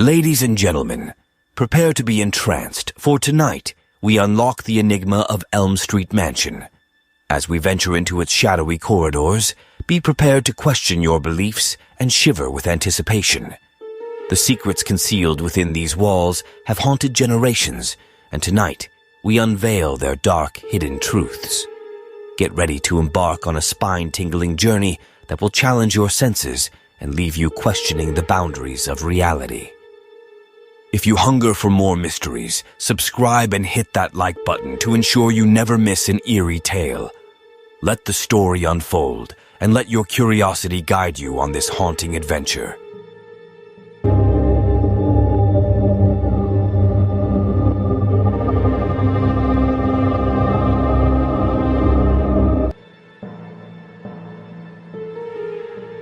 Ladies and gentlemen, prepare to be entranced, for tonight we unlock the enigma of Elm Street Mansion. As we venture into its shadowy corridors, be prepared to question your beliefs and shiver with anticipation. The secrets concealed within these walls have haunted generations, and tonight we unveil their dark, hidden truths. Get ready to embark on a spine-tingling journey that will challenge your senses and leave you questioning the boundaries of reality. If you hunger for more mysteries, subscribe and hit that like button to ensure you never miss an eerie tale. Let the story unfold, and let your curiosity guide you on this haunting adventure.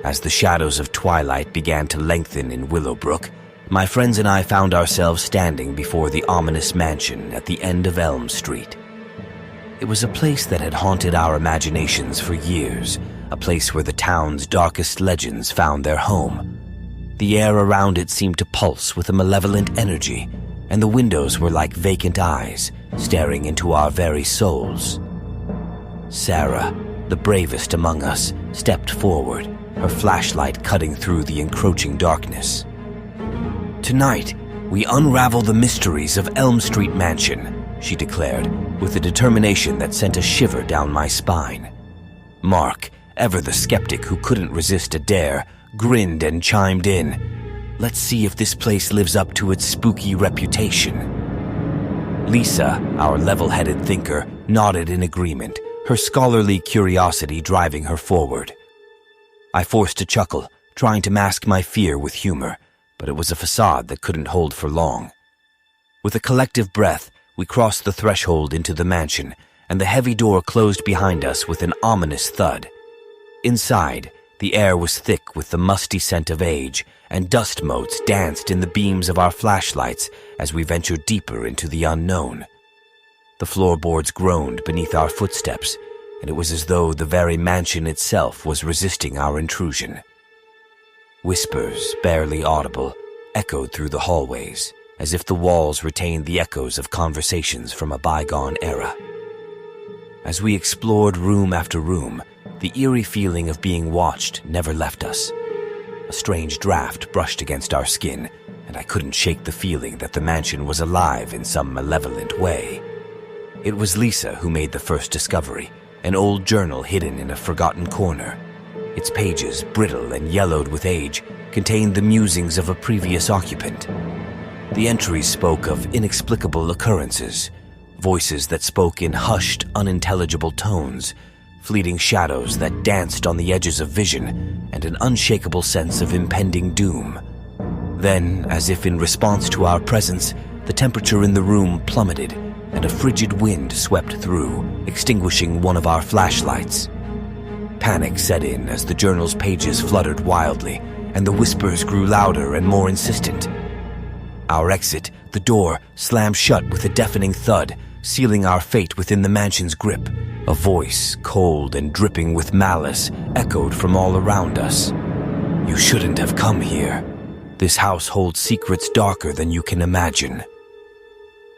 As the shadows of twilight began to lengthen in Willowbrook, my friends and I found ourselves standing before the ominous mansion at the end of Elm Street. It was a place that had haunted our imaginations for years, a place where the town's darkest legends found their home. The air around it seemed to pulse with a malevolent energy, and the windows were like vacant eyes, staring into our very souls. Sarah, the bravest among us, stepped forward, her flashlight cutting through the encroaching darkness. "Tonight, we unravel the mysteries of Elm Street Mansion," she declared, with a determination that sent a shiver down my spine. Mark, ever the skeptic who couldn't resist a dare, grinned and chimed in. "Let's see if this place lives up to its spooky reputation." Lisa, our level-headed thinker, nodded in agreement, her scholarly curiosity driving her forward. I forced a chuckle, trying to mask my fear with humor, but it was a facade that couldn't hold for long. With a collective breath, we crossed the threshold into the mansion, and the heavy door closed behind us with an ominous thud. Inside, the air was thick with the musty scent of age, and dust motes danced in the beams of our flashlights as we ventured deeper into the unknown. The floorboards groaned beneath our footsteps, and it was as though the very mansion itself was resisting our intrusion. Whispers, barely audible, echoed through the hallways, as if the walls retained the echoes of conversations from a bygone era. As we explored room after room, the eerie feeling of being watched never left us. A strange draft brushed against our skin, and I couldn't shake the feeling that the mansion was alive in some malevolent way. It was Lisa who made the first discovery, an old journal hidden in a forgotten corner. Its pages, brittle and yellowed with age, contained the musings of a previous occupant. The entries spoke of inexplicable occurrences, voices that spoke in hushed, unintelligible tones, fleeting shadows that danced on the edges of vision, and an unshakable sense of impending doom. Then, as if in response to our presence, the temperature in the room plummeted, and a frigid wind swept through, extinguishing one of our flashlights. Panic set in as the journal's pages fluttered wildly, and the whispers grew louder and more insistent. Our exit, the door, slammed shut with a deafening thud, sealing our fate within the mansion's grip. A voice, cold and dripping with malice, echoed from all around us. "You shouldn't have come here. This house holds secrets darker than you can imagine."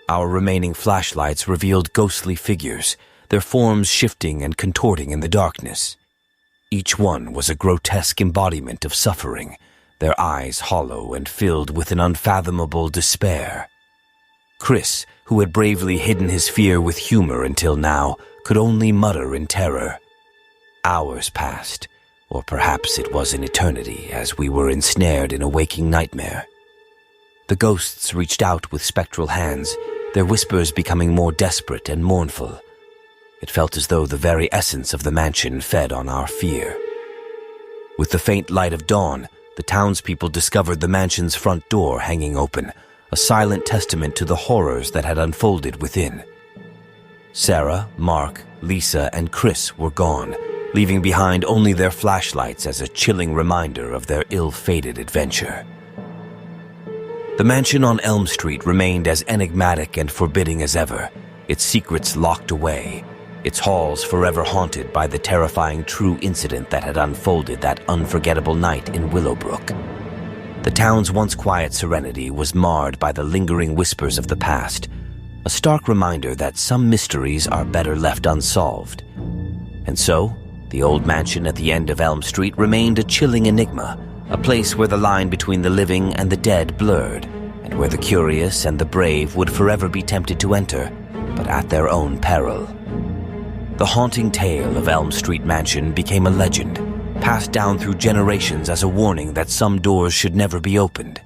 Our remaining flashlights revealed ghostly figures, their forms shifting and contorting in the darkness. Each one was a grotesque embodiment of suffering, their eyes hollow and filled with an unfathomable despair. Chris, who had bravely hidden his fear with humor until now, could only mutter in terror. Hours passed, or perhaps it was an eternity as we were ensnared in a waking nightmare. The ghosts reached out with spectral hands, their whispers becoming more desperate and mournful. It felt as though the very essence of the mansion fed on our fear. With the faint light of dawn, the townspeople discovered the mansion's front door hanging open, a silent testament to the horrors that had unfolded within. Sarah, Mark, Lisa, and Chris were gone, leaving behind only their flashlights as a chilling reminder of their ill-fated adventure. The mansion on Elm Street remained as enigmatic and forbidding as ever, its secrets locked away, its halls forever haunted by the terrifying true incident that had unfolded that unforgettable night in Willowbrook. The town's once quiet serenity was marred by the lingering whispers of the past, a stark reminder that some mysteries are better left unsolved. And so, the old mansion at the end of Elm Street remained a chilling enigma, a place where the line between the living and the dead blurred, and where the curious and the brave would forever be tempted to enter, but at their own peril. The haunting tale of Elm Street Mansion became a legend, passed down through generations as a warning that some doors should never be opened.